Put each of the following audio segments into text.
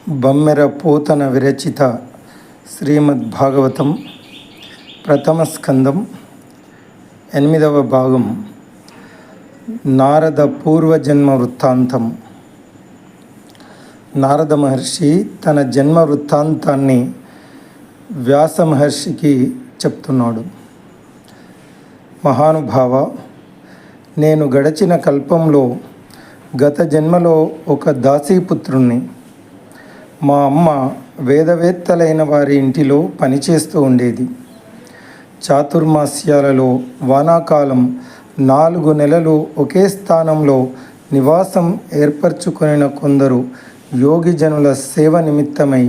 బమ్మెర పోతన విరచిత శ్రీమద్భాగవతం ప్రథమ స్కందం 8వ భాగం నారద పూర్వజన్మ వృత్తాంతం. నారద మహర్షి తన జన్మ వృత్తాంతాన్ని వ్యాస మహర్షికి చెప్తున్నాడు. మహానుభావ, నేను గడచిన కల్పంలో గత జన్మలో ఒక దాసీపుత్రుణ్ణి. మా అమ్మ వేదవేత్తలైన వారి ఇంటిలో పనిచేస్తూ ఉండేది. చాతుర్మాస్యాలలో వానాకాలం 4 నెలలు ఒకే స్థానంలో నివాసం ఏర్పరచుకొనిన కొందరు యోగిజనుల సేవ నిమిత్తమై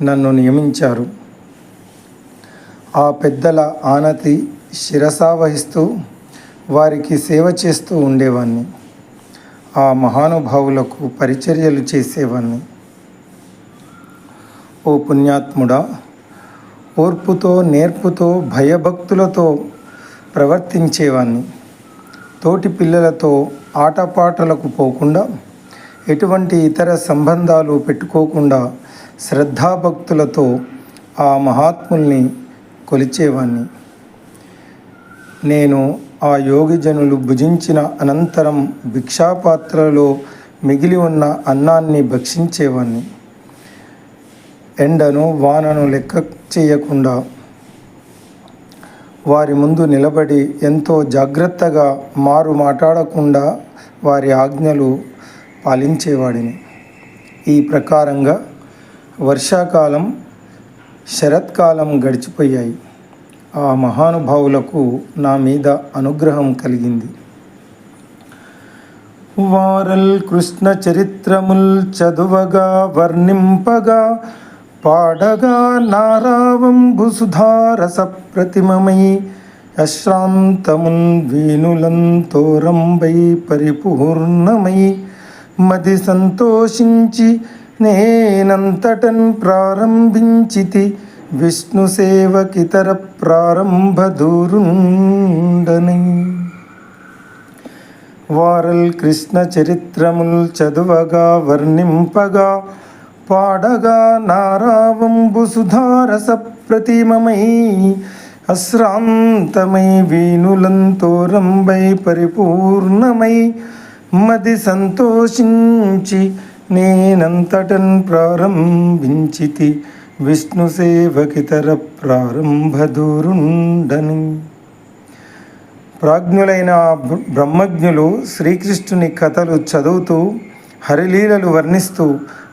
నన్ను నియమించారు. ఆ పెద్దల ఆనతి శిరసావహిస్తూ వారికి సేవ చేస్తూ ఉండేవాణ్ణి. ఆ మహానుభావులకు పరిచర్యలు చేసేవాణ్ణి. ఓ పుణ్యాత్ముడా, ఓర్పుతో నేర్పుతో భయభక్తులతో ప్రవర్తించేవాణ్ణి. తోటి పిల్లలతో ఆటపాటలకు పోకుండా, ఎటువంటి ఇతర సంబంధాలు పెట్టుకోకుండా శ్రద్ధాభక్తులతో ఆ మహాత్ముల్ని కొలిచేవాణ్ణి. నేను ఆ యోగిజనులు భుజించిన అనంతరం భిక్షాపాత్రలో మిగిలి ఉన్న అన్నాన్ని భక్షించేవాణ్ణి. ఎండను వానను లెక్క చేయకుండా వారి ముందు నిలబడి ఎంతో జాగ్రత్తగా మారు మాట్లాడకుండా వారి ఆజ్ఞలు పాలించేవాడిని. ఈ ప్రకారంగా వర్షాకాలం, శరత్కాలం గడిచిపోయాయి. ఆ మహానుభావులకు నా మీద అనుగ్రహం కలిగింది. వారల్ కృష్ణ చరిత్రముల్ చదువగా వర్ణింపగా పాడగా నారావంబు సుధారస ప్రతిమమై అశ్రాంతమున్ వీనులంతోరంబై పరిపూర్ణమై మది సంతోషించి నేనంతటన్ ప్రారంభించితి విష్ణు సేవకితర ప్రారంభ దూరుండనై. వారల్ కృష్ణ చరిత్రముల్ చదువగా వర్ణింపగా పాడగా నారావంబు సుధారస ప్రతిమమై అశ్రాంతమై వీనులంతోరంబై పరిపూర్ణమై మది సంతోషించి నేనంతటన్ ప్రారంభించితి విష్ణు సేవకితర ప్రారంభ దూరుండని. ప్రాజ్ఞులైన బ్రహ్మజ్ఞులు శ్రీకృష్ణుని కథలు చదువుతూ, హరిలీలలు వర్ణిస్తూ,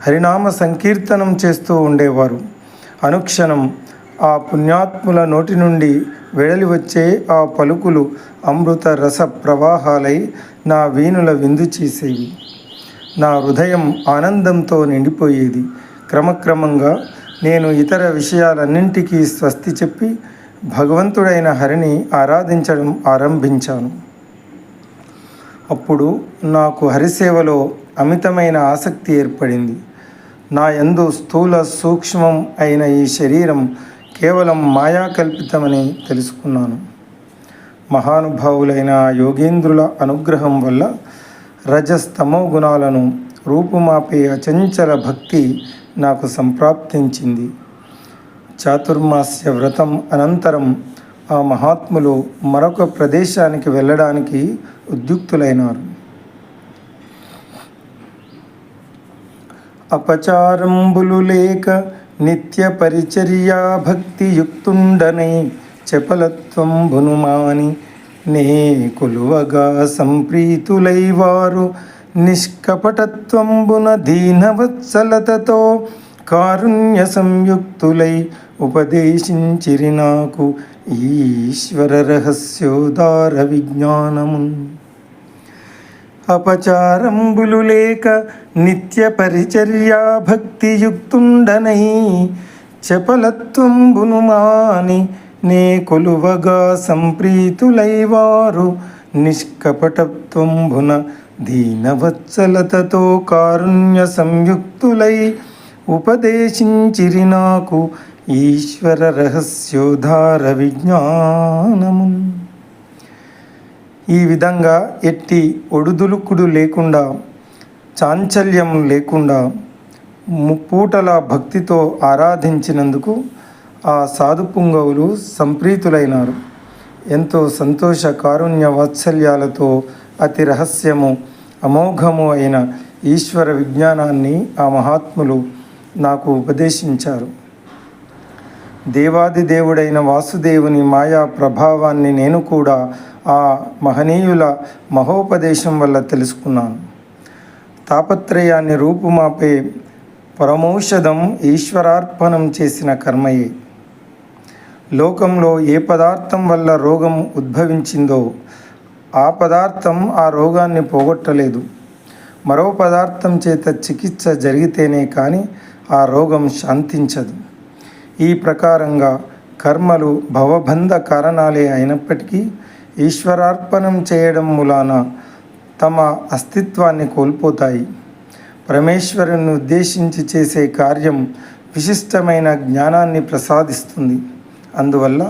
హరినామ సంకీర్తనం చేస్తూ ఉండేవారు. అనుక్షణం ఆ పుణ్యాత్ముల నోటి నుండి వెడలి వచ్చే ఆ పలుకులు అమృత రస ప్రవాహాలై నా వీణుల విందు చేసేవి. నా హృదయం ఆనందంతో నిండిపోయేది. క్రమక్రమంగా నేను ఇతర విషయాలన్నింటికీ స్వస్తి చెప్పి భగవంతుడైన హరిని ఆరాధించడం ఆరంభించాను. అప్పుడు నాకు హరిసేవలో అమితమైన ఆసక్తి ఏర్పడింది. నా యందు స్థూల సూక్ష్మం అయిన ఈ శరీరం కేవలం మాయాకల్పితమని తెలుసుకున్నాను. మహానుభావులైన యోగేంద్రుల అనుగ్రహం వల్ల రజస్తమో గుణాలను రూపుమాపే అచంచల భక్తి నాకు సంప్రాప్తించింది. చాతుర్మాస్య వ్రతం అనంతరం ఆ మహాత్ములు మరొక ప్రదేశానికి వెళ్ళడానికి ఉద్యుక్తులైనారు. అపచారంబులు లేక నిత్య పరిచర్యా భక్తియుక్తుండనై చపలత్వంబును మాని నే కొలువగా సంప్రీతులై వారు నిష్కపటత్వంబున దీనవత్సలతతో కారుణ్య సంయుక్తులై ఉపదేశించిరి నాకు ఈశ్వర రహస్యోదార విజ్ఞానము. అపచారంబులు లేక నిత్య పరిచర్యా భక్తియుక్తుండనై చపలత్వంబును మాని నే కొలువగా సంప్రీతులై వారు నిష్కపటత్వంబున దీనవత్సలతతో కారుణ్య సంయుక్తులై ఉపదేశించిరి నాకు ఈశ్వర రహస్యోదార విజ్ఞానము. ఈ విధంగా ఎట్టి ఒడుదులుకుడు లేకుండా, చాంచల్యం లేకుండా ముప్పూటల భక్తితో ఆరాధించినందుకు ఆ సాధు పుంగవులు సంప్రీతులైనారు. ఎంతో సంతోష కారుణ్య వాత్సల్యాలతో అతి రహస్యము అమోఘము అయిన ఈశ్వర విజ్ఞానాన్ని ఆ మహాత్ములు నాకు ఉపదేశించారు. దేవాది దేవుడైన వాసుదేవుని మాయా ప్రభావాన్ని నేను కూడా ఆ మహనీయుల మహోపదేశం వల్ల తెలుసుకున్నాను. తాపత్రయాన్ని రూపుమాపే పరమౌషధం ఈశ్వరార్పణం చేసిన కర్మయే. లోకంలో ఏ పదార్థం వల్ల రోగం ఉద్భవించిందో ఆ పదార్థం ఆ రోగాన్ని పోగొట్టలేదు. మరో పదార్థం చేత చికిత్స జరిగితేనే కానీ ఆ రోగం శాంతించదు. ఈ ప్రకారంగా కర్మలు భవబంధ కారణాలే అయినప్పటికీ ఈశ్వరార్పణం చేయడం మూలాన తమ అస్తిత్వాన్ని కోల్పోతాయి. పరమేశ్వరుని ఉద్దేశించి చేసే కార్యం విశిష్టమైన జ్ఞానాన్ని ప్రసాదిస్తుంది. అందువల్ల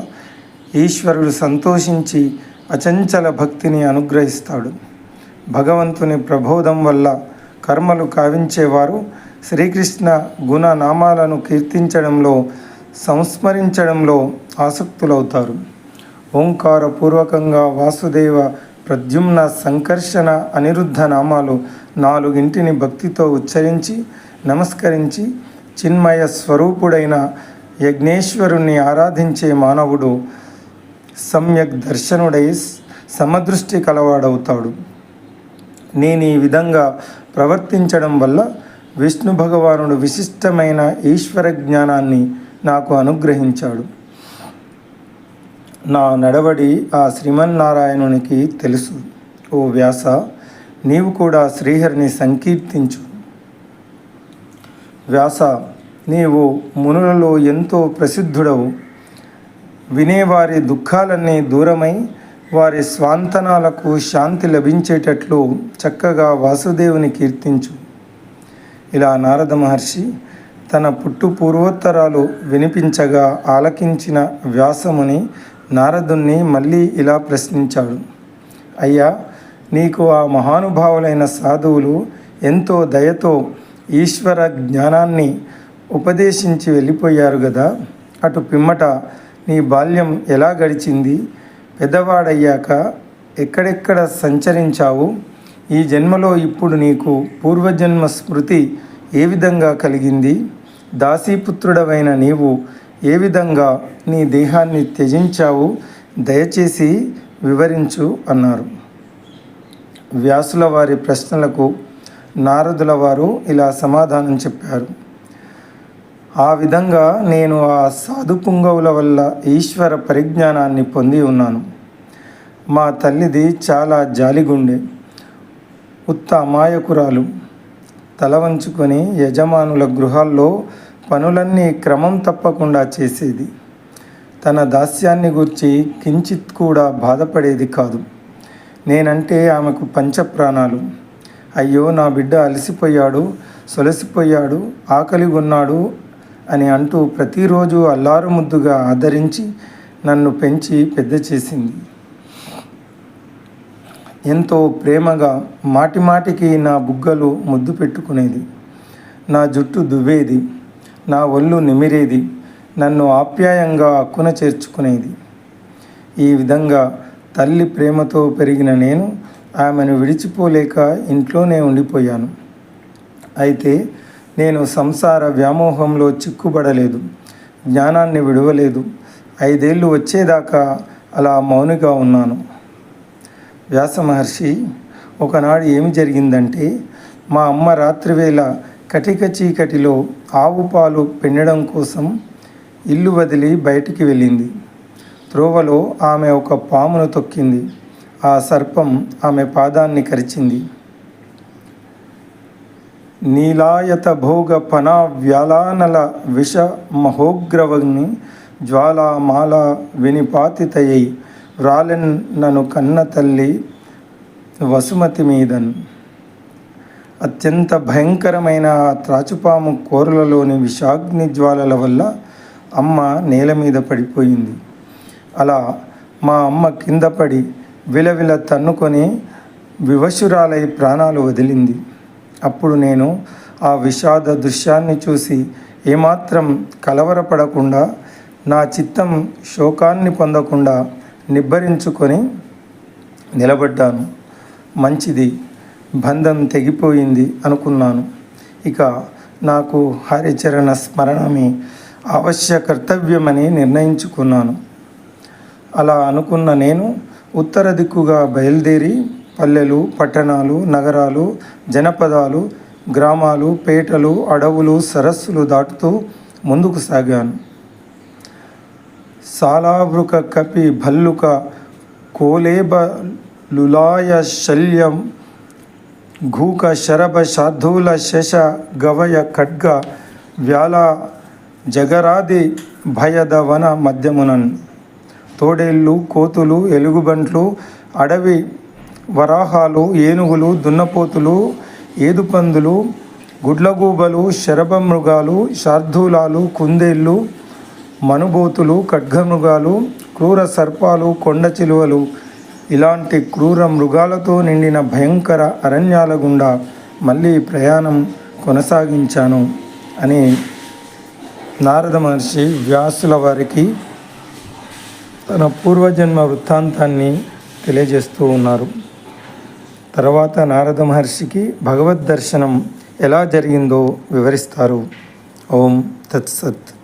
ఈశ్వరుడు సంతోషించి అచంచల భక్తిని అనుగ్రహిస్తాడు. భగవంతుని ప్రబోధం వల్ల కర్మలు కావించేవారు శ్రీకృష్ణ గుణనామాలను కీర్తించడంలో సంస్మరించడంలో ఆసక్తులవుతారు. ఓంకారపూర్వకంగా వాసుదేవ, ప్రద్యుమ్న, సంకర్షణ, అనిరుద్ధ నామాలు 4 భక్తితో ఉచ్చరించి నమస్కరించి చిన్మయ స్వరూపుడైన యజ్ఞేశ్వరుణ్ణి ఆరాధించే మానవుడు సమ్యక్ దర్శనుడై సమదృష్టి కలవాడవుతాడు. నేను ఈ విధంగా ప్రవర్తించడం వల్ల విష్ణు భగవానుడు విశిష్టమైన ఈశ్వర జ్ఞానాన్ని నాకు అనుగ్రహించాడు. నా నడవడి ఆ శ్రీమన్నారాయణునికి తెలుసు. ఓ వ్యాస, నీవు కూడా శ్రీహరిని సంకీర్తించు. వ్యాస, నీవు మునులలో ఎంతో ప్రసిద్ధుడవు. వినేవారి దుఃఖాలన్నీ దూరమై వారి స్వాంతనాలకు శాంతి లభించేటట్లు చక్కగా వాసుదేవుని కీర్తించు. ఇలా నారద మహర్షి తన పూర్వోత్తరాలు వినిపించగా ఆలకించిన వ్యాసముని నారదుణ్ణి మళ్ళీ ఇలా ప్రశ్నించాడు. అయ్యా, నీకు ఆ మహానుభావులైన సాధువులు ఎంతో దయతో ఈశ్వర జ్ఞానాన్ని ఉపదేశించి వెళ్ళిపోయారు కదా. అటు పిమ్మట నీ బాల్యం ఎలా గడిచింది? పెద్దవాడయ్యాక ఎక్కడెక్కడ సంచరించావు? ఈ జన్మలో ఇప్పుడు నీకు పూర్వజన్మ స్మృతి ఏ విధంగా కలిగింది? దాసీపుత్రుడవైన నీవు ఏ విధంగా నీ దేహాన్ని త్యజించావు? దయచేసి వివరించు అన్నారు. వ్యాసుల వారి ప్రశ్నలకు నారదుల వారు ఇలా సమాధానం చెప్పారు. ఆ విధంగా నేను ఆ సాధు పుంగవుల వల్ల ఈశ్వర పరిజ్ఞానాన్ని పొంది ఉన్నాను. మా తల్లిది చాలా జాలిగుండె. ఉత్త అమాయకురాలు. తల వంచుకొని యజమానుల గృహాల్లో పనులన్నీ క్రమం తప్పకుండా చేసేది. తన దాస్యాన్ని గూర్చి కించిత్ కూడా బాధపడేది కాదు. నేనంటే ఆమెకు పంచప్రాణాలు. అయ్యో, నా బిడ్డ అలసిపోయాడు, సొలసిపోయాడు, ఆకలిగొన్నాడు అని అంటూ ప్రతిరోజు అల్లారు ముద్దుగా ఆదరించి నన్ను పెంచి పెద్ద చేసింది. ఎంతో ప్రేమగా మాటిమాటికి నా బుగ్గలు ముద్దు పెట్టుకునేది. నా జుట్టు దువ్వేది, నా ఒళ్ళు నిమిరేది, నన్ను ఆప్యాయంగా అక్కున చేర్చుకునేది. ఈ విధంగా తల్లి ప్రేమతో పెరిగిన నేను ఆమెను విడిచిపోలేక ఇంట్లోనే ఉండిపోయాను. అయితే నేను సంసార వ్యామోహంలో చిక్కుబడలేదు, జ్ఞానాన్ని విడవలేదు. 5 ఏళ్ళు వచ్చేదాకా అలా మౌనిగా ఉన్నాను. వ్యాస మహర్షి, ఒకనాడు ఏమి జరిగిందంటే, మా అమ్మ రాత్రివేళ కటిక చీకటిలో ఆవు పాలు పిండడం కోసం ఇల్లు వదిలి బయటికి వెళ్ళింది. త్రోవలో ఆమె ఒక పామును తొక్కింది. ఆ సర్పం ఆమె పాదాన్ని కరిచింది. నీలాయత భోగ పనా వ్యాలానల విష మహోగ్రవగ్ని జ్వాలామాల వినిపాతితయై వ్రాలెన్ నను కన్న తల్లి వసుమతి మీదన్. అత్యంత భయంకరమైన ఆ త్రాచుపాము కోరలలోని విషాగ్ని జ్వాలల వల్ల అమ్మ నేల మీద పడిపోయింది. అలా మా అమ్మ కింద పడి విలవిల తన్నుకొని వివశురాలై ప్రాణాలు వదిలింది. అప్పుడు నేను ఆ విషాద దృశ్యాన్ని చూసి ఏమాత్రం కలవరపడకుండా, నా చిత్తం శోకాన్ని పొందకుండా నిబ్బరించుకొని నిలబడ్డాను. మంచిది, బంధం తెగిపోయింది అనుకున్నాను. ఇక నాకు హరిచరణ స్మరణమే అవశ్య కర్తవ్యమని నిర్ణయించుకున్నాను. అలా అనుకున్న నేను ఉత్తర దిక్కుగా బయలుదేరి పల్లెలు, పట్టణాలు, నగరాలు, జనపదాలు, గ్రామాలు, పేటలు, అడవులు, సరస్సులు దాటుతూ ముందుకు సాగాను. సాలావృక కపి భల్లుక కోలేబ లులాయ శల్యం ఘూక శరభ శార్దూల శశ గవయ ఖడ్గ వ్యాల జగరాది భయద వన మధ్యమునన్ తోడేళ్ళు, కోతులు, ఎలుగుబంట్లు, అడవి వరాహాలు, ఏనుగులు, దున్నపోతులు, ఏదుపందులు, గుడ్లగూబలు, శరభమృగాలు, శార్దూలాలు, కుందేళ్ళు, మనుబోతులు, ఖడ్గమృగాలు, క్రూర సర్పాలు, కొండ చిలువలు, ఇలాంటి క్రూర మృగాలతో నిండిన భయంకర అరణ్యాల గుండా మళ్ళీ ప్రయాణం కొనసాగించాను అని నారద మహర్షి వ్యాసుల వారికి తన పూర్వజన్మ వృత్తాంతాన్ని తెలియజేస్తూ ఉన్నారు. తర్వాత నారద మహర్షికి భగవద్ దర్శనం ఎలా జరిగిందో వివరిస్తారు. ఓం తత్సత్.